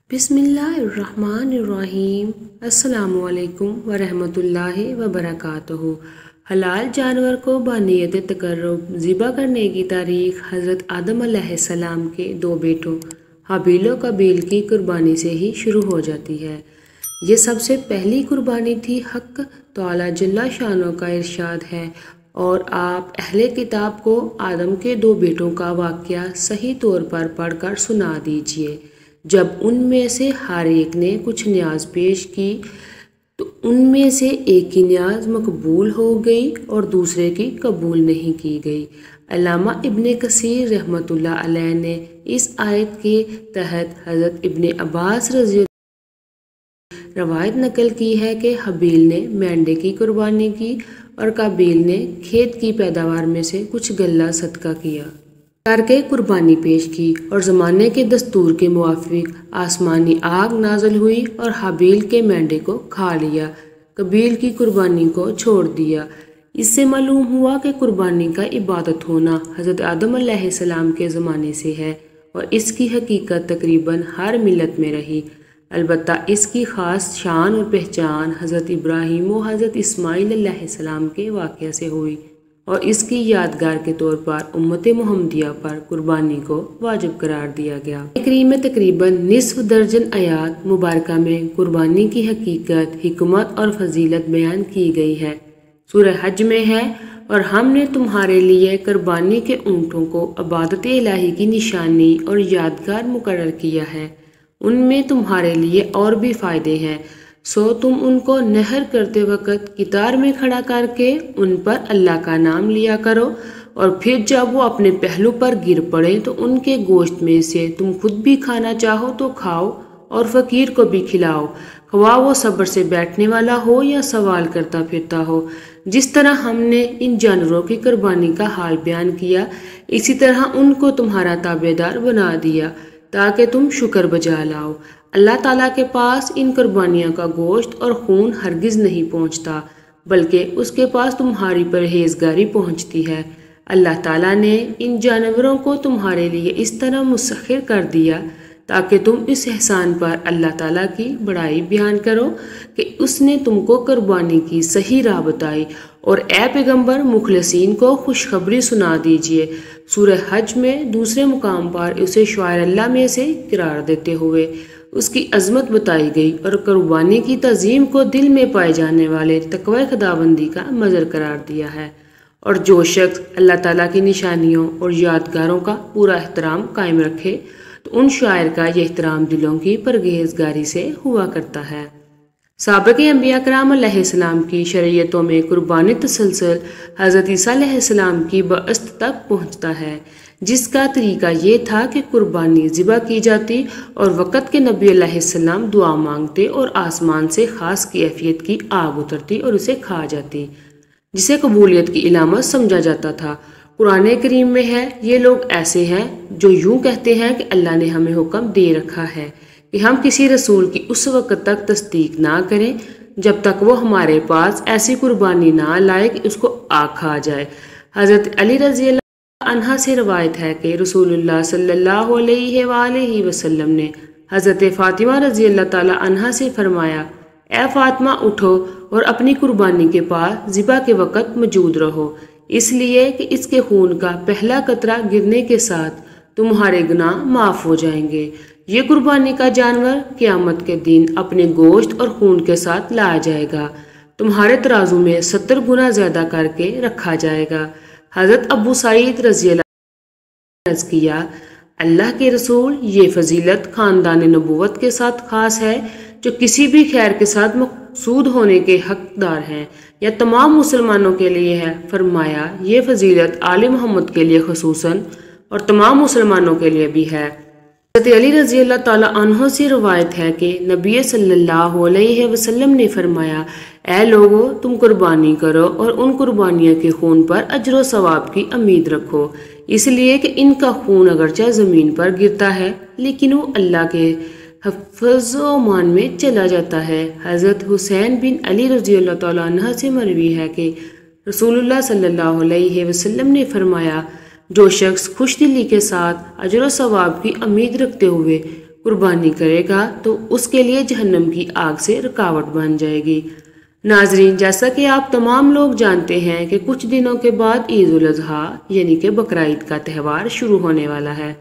بسم اللہ الرحمن الرحیم۔ السلام علیکم ورحمۃ اللہ وبرکاتہ۔ حلال جانور کو بنیت تقرب ذبح کرنے کی تاریخ حضرت آدم علیہ السلام کے دو بیٹوں حابیل و قابیل کی قربانی سے ہی شروع ہو جاتی ہے۔ یہ سب سے پہلی قربانی تھی۔ حق تعالی جل شانہ کا ارشاد ہے، اور آپ اہل کتاب کو آدم کے دو بیٹوں کا واقعہ صحیح طور پر پڑھ کر سنا دیجیے۔ جب ان میں سے ہر ایک نے کچھ نیاز پیش کی تو ان میں سے ایک کی نیاز مقبول ہو گئی اور دوسرے کی قبول نہیں کی گئی۔ علامہ ابن کثیر رحمۃ اللہ علیہ نے اس آیت کے تحت حضرت ابن عباس رضی اللہ روایت نقل کی ہے کہ حابیل نے مینڈے کی قربانی کی اور قابیل نے کھیت کی پیداوار میں سے کچھ غلہ صدقہ کیا کر کے قربانی پیش کی، اور زمانے کے دستور کے موافق آسمانی آگ نازل ہوئی اور حابیل کے مینڈے کو کھا لیا، قابیل کی قربانی کو چھوڑ دیا۔ اس سے معلوم ہوا کہ قربانی کا عبادت ہونا حضرت آدم علیہ السلام کے زمانے سے ہے، اور اس کی حقیقت تقریباً ہر ملت میں رہی۔ البتہ اس کی خاص شان اور پہچان حضرت ابراہیم و حضرت اسماعیل علیہ السلام کے واقعہ سے ہوئی، اور اس کی یادگار کے طور پر امت محمدیہ پر قربانی کو واجب قرار دیا گیا۔ کریم میں تقریباً نصف درجن آیات مبارکہ میں قربانی کی حقیقت، حکمت اور فضیلت بیان کی گئی ہے۔ سورہ حج میں ہے، اور ہم نے تمہارے لیے قربانی کے اونٹوں کو عبادت الہی کی نشانی اور یادگار مقرر کیا ہے، ان میں تمہارے لیے اور بھی فائدے ہیں، سو تم ان کو نحر کرتے وقت قطار میں کھڑا کر کے ان پر اللہ کا نام لیا کرو، اور پھر جب وہ اپنے پہلو پر گر پڑے تو ان کے گوشت میں سے تم خود بھی کھانا چاہو تو کھاؤ، اور فقیر کو بھی کھلاؤ، خواہ وہ صبر سے بیٹھنے والا ہو یا سوال کرتا پھرتا ہو۔ جس طرح ہم نے ان جانوروں کی قربانی کا حال بیان کیا، اسی طرح ان کو تمہارا تابع دار بنا دیا تاکہ تم شکر بجا لاؤ۔ اللہ تعالیٰ کے پاس ان قربانیوں کا گوشت اور خون ہرگز نہیں پہنچتا، بلکہ اس کے پاس تمہاری پرہیزگاری پہنچتی ہے۔ اللہ تعالیٰ نے ان جانوروں کو تمہارے لیے اس طرح مسخر کر دیا تاکہ تم اس احسان پر اللہ تعالیٰ کی بڑائی بیان کرو کہ اس نے تم کو قربانی کی صحیح راہ بتائی، اور اے پیغمبر مخلصین کو خوشخبری سنا دیجیے۔ سورہ حج میں دوسرے مقام پر اسے شعائر اللہ میں سے قرار دیتے ہوئے اس کی عظمت بتائی گئی، اور قربانی کی تعظیم کو دل میں پائے جانے والے تقوی خداوندی کا مظہر قرار دیا ہے۔ اور جو شخص اللہ تعالیٰ کی نشانیوں اور یادگاروں کا پورا احترام قائم رکھے تو ان شاعر کا یہ احترام دلوں کی پرہیزگاری سے ہوا کرتا ہے۔ سابق انبیاء کرام علیہ السلام کی شریعتوں میں قربانی تسلسل حضرت عیسیٰ علیہ السلام کی بعثت تک پہنچتا ہے، جس کا طریقہ یہ تھا کہ قربانی ذبح کی جاتی اور وقت کے نبی علیہ السلام دعا مانگتے اور آسمان سے خاص کیفیت کی آگ اترتی اور اسے کھا جاتی، جسے قبولیت کی علامت سمجھا جاتا تھا۔ قرآن کریم میں ہے، یہ لوگ ایسے ہیں جو یوں کہتے ہیں کہ اللہ نے ہمیں حکم دے رکھا ہے کہ ہم کسی رسول کی اس وقت تک تصدیق نہ کریں جب تک وہ ہمارے پاس ایسی قربانی نہ لائے کہ اس کو آگ کھا جائے۔ حضرت علی رضی اللہ عنہ سے روایت ہے کہ رسول اللہ صلی اللہ علیہ وآلہ وسلم نے حضرت فاطمہ رضی اللہ تعالی عنہ سے فرمایا، اے فاطمہ اٹھو اور اپنی قربانی کے پاس ذبح کے وقت موجود رہو، اس لیے کہ اس کے خون کا پہلا قطرہ گرنے کے ساتھ تمہارے گناہ معاف ہو جائیں گے۔ یہ قربانی کا جانور قیامت کے دن اپنے گوشت اور خون کے ساتھ لایا جائے گا، تمہارے ترازو میں 70 گنا زیادہ کر کے رکھا جائے گا۔ حضرت ابو سعید رضی اللہ عنہ نے عرض کیا، اللہ کے رسول، یہ فضیلت خاندان نبوت کے ساتھ خاص ہے جو کسی بھی خیر کے ساتھ مقصود ہونے کے حقدار ہیں، یا تمام مسلمانوں کے لیے ہے؟ فرمایا، یہ فضیلت آل محمد کے لیے خصوصاً اور تمام مسلمانوں کے لیے بھی ہے۔ حضرت علی رضی اللہ تعالیٰ عنہ سے روایت ہے کہ نبی صلی اللہ علیہ وسلم نے فرمایا، اے لوگو، تم قربانی کرو اور ان قربانیوں کے خون پر اجر و ثواب کی امید رکھو، اس لیے کہ ان کا خون اگرچہ زمین پر گرتا ہے لیکن وہ اللہ کے حفظ و امان میں چلا جاتا ہے۔ حضرت حسین بن علی رضی اللہ تعالیٰ عنہ سے مروی ہے کہ رسول اللہ صلی اللہ علیہ وسلم نے فرمایا، جو شخص خوش دلی کے ساتھ اجر و ثواب کی امید رکھتے ہوئے قربانی کرے گا تو اس کے لیے جہنم کی آگ سے رکاوٹ بن جائے گی۔ ناظرین، جیسا کہ آپ تمام لوگ جانتے ہیں کہ کچھ دنوں کے بعد عید الاضحیٰ یعنی کہ بقرعید کا تہوار شروع ہونے والا ہے،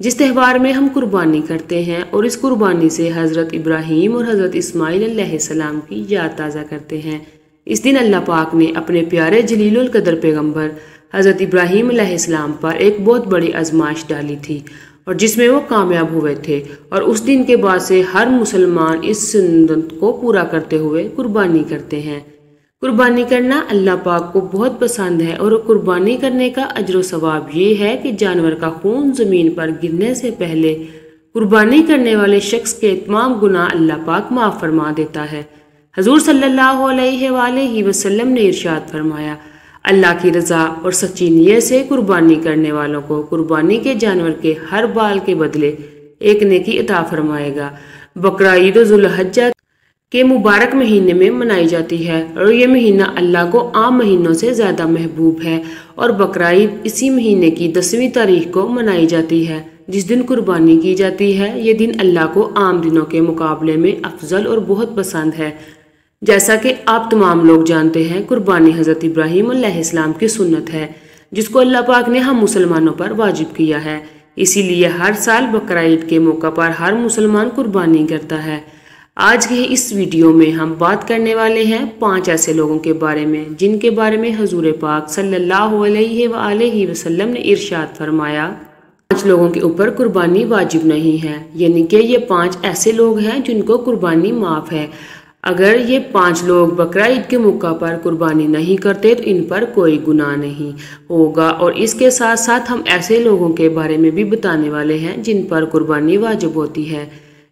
جس تہوار میں ہم قربانی کرتے ہیں اور اس قربانی سے حضرت ابراہیم اور حضرت اسماعیل علیہ السلام کی یاد تازہ کرتے ہیں۔ اس دن اللہ پاک نے اپنے پیارے جلیل القدر پیغمبر حضرت ابراہیم علیہ السلام پر ایک بہت بڑی آزمائش ڈالی تھی اور جس میں وہ کامیاب ہوئے تھے، اور اس دن کے بعد سے ہر مسلمان اس سنت کو پورا کرتے ہوئے قربانی کرتے ہیں۔ قربانی کرنا اللہ پاک کو بہت پسند ہے، اور قربانی کرنے کا اجر و ثواب یہ ہے کہ جانور کا خون زمین پر گرنے سے پہلے قربانی کرنے والے شخص کے تمام گناہ اللہ پاک معاف فرما دیتا ہے۔ حضور صلی اللہ علیہ وآلہ وسلم نے ارشاد فرمایا، اللہ کی رضا اور سچی نیت سے قربانی کرنے والوں کو قربانی کے جانور کے ہر بال کے بدلے ایک نیکی عطا فرمائے گا۔ بقرعید ذوالحجہ کے مبارک مہینے میں منائی جاتی ہے، اور یہ مہینہ اللہ کو عام مہینوں سے زیادہ محبوب ہے، اور بقرعید اسی مہینے کی 10ویں تاریخ کو منائی جاتی ہے جس دن قربانی کی جاتی ہے۔ یہ دن اللہ کو عام دنوں کے مقابلے میں افضل اور بہت پسند ہے۔ جیسا کہ آپ تمام لوگ جانتے ہیں، قربانی حضرت ابراہیم علیہ السلام کی سنت ہے جس کو اللہ پاک نے ہم مسلمانوں پر واجب کیا ہے، اسی لیے ہر سال بقرعید کے موقع پر ہر مسلمان قربانی کرتا ہے۔ آج کے اس ویڈیو میں ہم بات کرنے والے ہیں 5 ایسے لوگوں کے بارے میں جن کے بارے میں حضور پاک صلی اللہ علیہ وآلہ وسلم نے ارشاد فرمایا، 5 لوگوں کے اوپر قربانی واجب نہیں ہے، یعنی کہ یہ 5 ایسے لوگ ہیں جن کو قربانی معاف ہے۔ اگر یہ 5 لوگ بقرعید کے موقع پر قربانی نہیں کرتے تو ان پر کوئی گناہ نہیں ہوگا، اور اس کے ساتھ ساتھ ہم ایسے لوگوں کے بارے میں بھی بتانے والے ہیں جن پر قربانی واجب ہوتی ہے،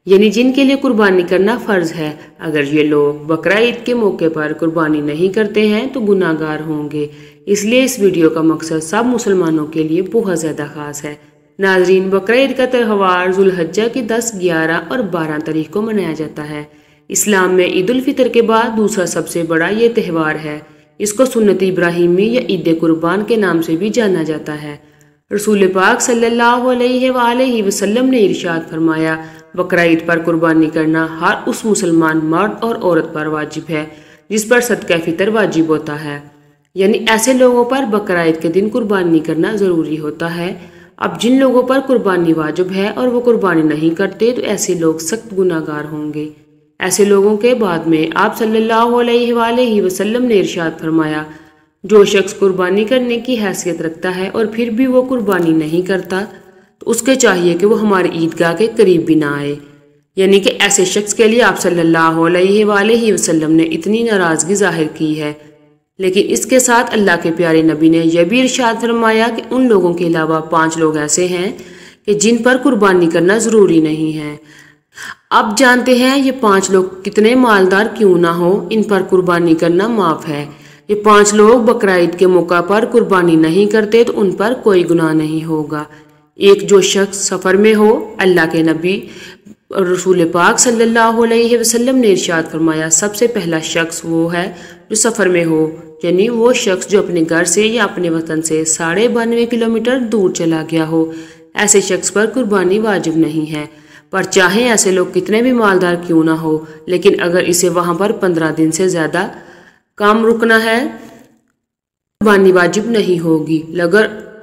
یعنی جن کے لیے قربانی کرنا فرض ہے۔ اگر یہ لوگ بقرعید کے موقع پر قربانی نہیں کرتے ہیں تو گناہ گار ہوں گے، اس لیے اس ویڈیو کا مقصد سب مسلمانوں کے لیے بہت زیادہ خاص ہے۔ ناظرین، بقرعید کا تہوار ذوالحجہ کی 10، 11 اور 12 تاریخ کو منایا جاتا ہے۔ اسلام میں عید الفطر کے بعد دوسرا سب سے بڑا یہ تہوار ہے۔ اس کو سنت ابراہیمی یا عید قربان کے نام سے بھی جانا جاتا ہے۔ رسول پاک صلی اللہ علیہ وآلہ وسلم نے ارشاد فرمایا، بقرعید پر قربانی کرنا ہر اس مسلمان مرد اور عورت پر واجب ہے جس پر صدقہ فطر واجب ہوتا ہے، یعنی ایسے لوگوں پر بقرعید کے دن قربانی کرنا ضروری ہوتا ہے۔ اب جن لوگوں پر قربانی واجب ہے اور وہ قربانی نہیں کرتے تو ایسے لوگ سخت گناہ گار ہوں گے۔ ایسے لوگوں کے بعد میں آپ صلی اللہ علیہ وآلہ وسلم نے ارشاد فرمایا، جو شخص قربانی کرنے کی حیثیت رکھتا ہے اور پھر بھی وہ قربانی نہیں کرتا تو اس کے چاہیے کہ وہ ہماری عیدگاہ کے قریب بھی نہ آئے، یعنی کہ ایسے شخص کے لیے آپ صلی اللہ علیہ وآلہ وسلم نے اتنی ناراضگی ظاہر کی ہے۔ لیکن اس کے ساتھ اللہ کے پیارے نبی نے یہ بھی ارشاد فرمایا کہ ان لوگوں کے علاوہ 5 لوگ ایسے ہیں کہ جن پر قربانی کرنا ضروری نہیں ہے۔ اب جانتے ہیں یہ 5 لوگ کتنے مالدار کیوں نہ ہو، ان پر قربانی کرنا معاف ہے۔ یہ 5 لوگ بقرعید کے موقع پر قربانی نہیں کرتے تو ان پر کوئی گناہ نہیں ہوگا۔ ایک، جو شخص سفر میں ہو۔ اللہ کے نبی رسول پاک صلی اللہ علیہ وسلم نے ارشاد فرمایا، سب سے پہلا شخص وہ ہے جو سفر میں ہو، یعنی وہ شخص جو اپنے گھر سے یا اپنے وطن سے 92.5 کلومیٹر دور چلا گیا ہو، ایسے شخص پر قربانی واجب نہیں ہے۔ پر چاہے ایسے لوگ کتنے بھی مالدار کیوں نہ ہو، لیکن اگر اسے وہاں پر 15 دن سے زیادہ کام رکنا ہے قربانی واجب نہیں ہوگی۔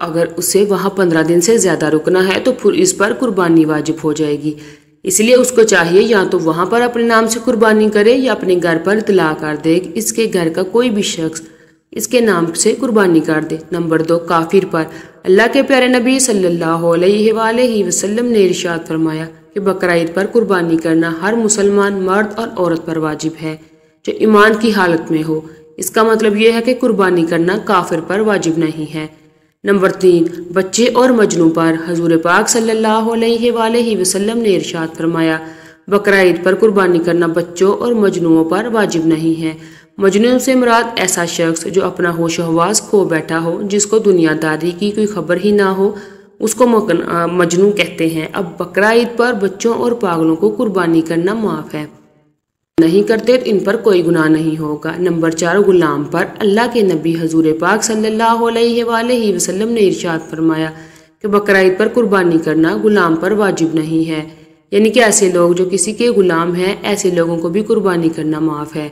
اگر اسے وہاں 15 دن سے زیادہ رکنا ہے تو پھر اس پر قربانی واجب ہو جائے گی۔ اس لیے اس کو چاہیے یا تو وہاں پر اپنے نام سے قربانی کرے یا اپنے گھر پر اطلاع کر دے کہ اس کے گھر کا کوئی بھی شخص اس کے نام سے قربانی کر دے۔ نمبر 2، کافر پر۔ اللہ کے پیارے نبی صلی اللہ علیہ وآلہ وسلم نے ارشاد فرمایا کہ بقرعید پر قربانی کرنا ہر مسلمان مرد اور عورت پر واجب ہے جو ایمان کی حالت میں ہو۔ اس کا مطلب یہ ہے کہ قربانی کرنا کافر پر واجب نہیں ہے۔ نمبر 3، بچے اور مجنوں پر۔ حضور پاک صلی اللہ علیہ وآلہ وسلم نے ارشاد فرمایا، بقرعید پر قربانی کرنا بچوں اور مجنوؤں پر واجب نہیں ہے۔ مجنون سے مراد ایسا شخص جو اپنا ہوش و حواس کھو بیٹھا ہو، جس کو دنیا داری کی کوئی خبر ہی نہ ہو، اس کو مجنون کہتے ہیں۔ اب بقرعید پر بچوں اور پاگلوں کو قربانی کرنا معاف ہے، نہیں کرتے تو ان پر کوئی گناہ نہیں ہوگا۔ نمبر 4، غلام پر۔ اللہ کے نبی حضور پاک صلی اللہ علیہ وآلہ وسلم نے ارشاد فرمایا کہ بقرعید پر قربانی کرنا غلام پر واجب نہیں ہے، یعنی کہ ایسے لوگ جو کسی کے غلام ہیں، ایسے لوگوں کو بھی قربانی کرنا معاف ہے۔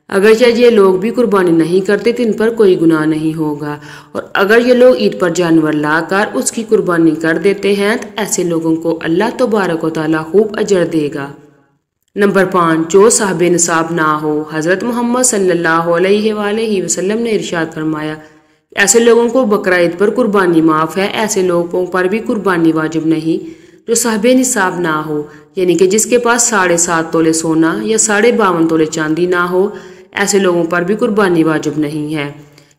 اگرچہ یہ لوگ بھی قربانی نہیں کرتے تو ان پر کوئی گناہ نہیں ہوگا، اور اگر یہ لوگ عید پر جانور لا کر اس کی قربانی کر دیتے ہیں تو ایسے لوگوں کو اللہ تبارک و تعالیٰ خوب اجر دے گا۔ نمبر 5، جو صاحب نصاب نہ ہو۔ حضرت محمد صلی اللہ علیہ وآلہ وسلم نے ارشاد فرمایا، ایسے لوگوں کو بقرہ عید پر قربانی معاف ہے، ایسے لوگوں پر بھی قربانی واجب نہیں جو صاحب نصاب نہ ہو، یعنی کہ جس کے پاس 7.5 تولے سونا یا 52.5 تولے چاندی نہ ہو، ایسے لوگوں پر بھی قربانی واجب نہیں ہے۔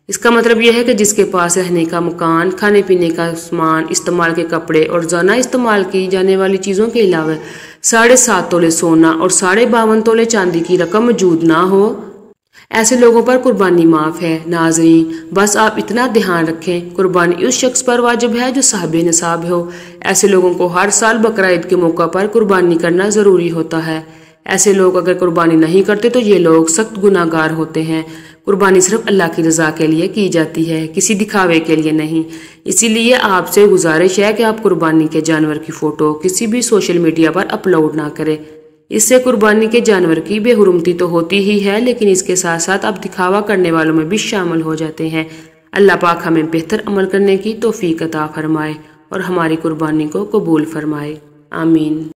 اس کا مطلب یہ ہے کہ جس کے پاس رہنے کا مکان، کھانے پینے کا سامان، استعمال کے کپڑے اور روزانہ استعمال کی جانے والی چیزوں کے علاوہ 7.5 تولے سونا اور 52.5 تولے چاندی کی رقم موجود نہ ہو، ایسے لوگوں پر قربانی معاف ہے۔ ناظرین، بس آپ اتنا دھیان رکھیں، قربانی اس شخص پر واجب ہے جو صاحب نصاب ہو۔ ایسے لوگوں کو ہر سال بقرہ عید کے موقع پر قربانی کرنا ضروری ہوتا ہے۔ ایسے لوگ اگر قربانی نہیں کرتے تو یہ لوگ سخت گناہ گار ہوتے ہیں۔ قربانی صرف اللہ کی رضا کے لیے کی جاتی ہے، کسی دکھاوے کے لیے نہیں۔ اسی لیے آپ سے گزارش ہے کہ آپ قربانی کے جانور کی فوٹو کسی بھی سوشل میڈیا پر اپلوڈ نہ کریں۔ اس سے قربانی کے جانور کی بے حرمتی تو ہوتی ہی ہے، لیکن اس کے ساتھ ساتھ آپ دکھاوا کرنے والوں میں بھی شامل ہو جاتے ہیں۔ اللہ پاک ہمیں بہتر عمل کرنے کی توفیق عطا فرمائے اور ہماری قربانی کو قبول فرمائے، آمین۔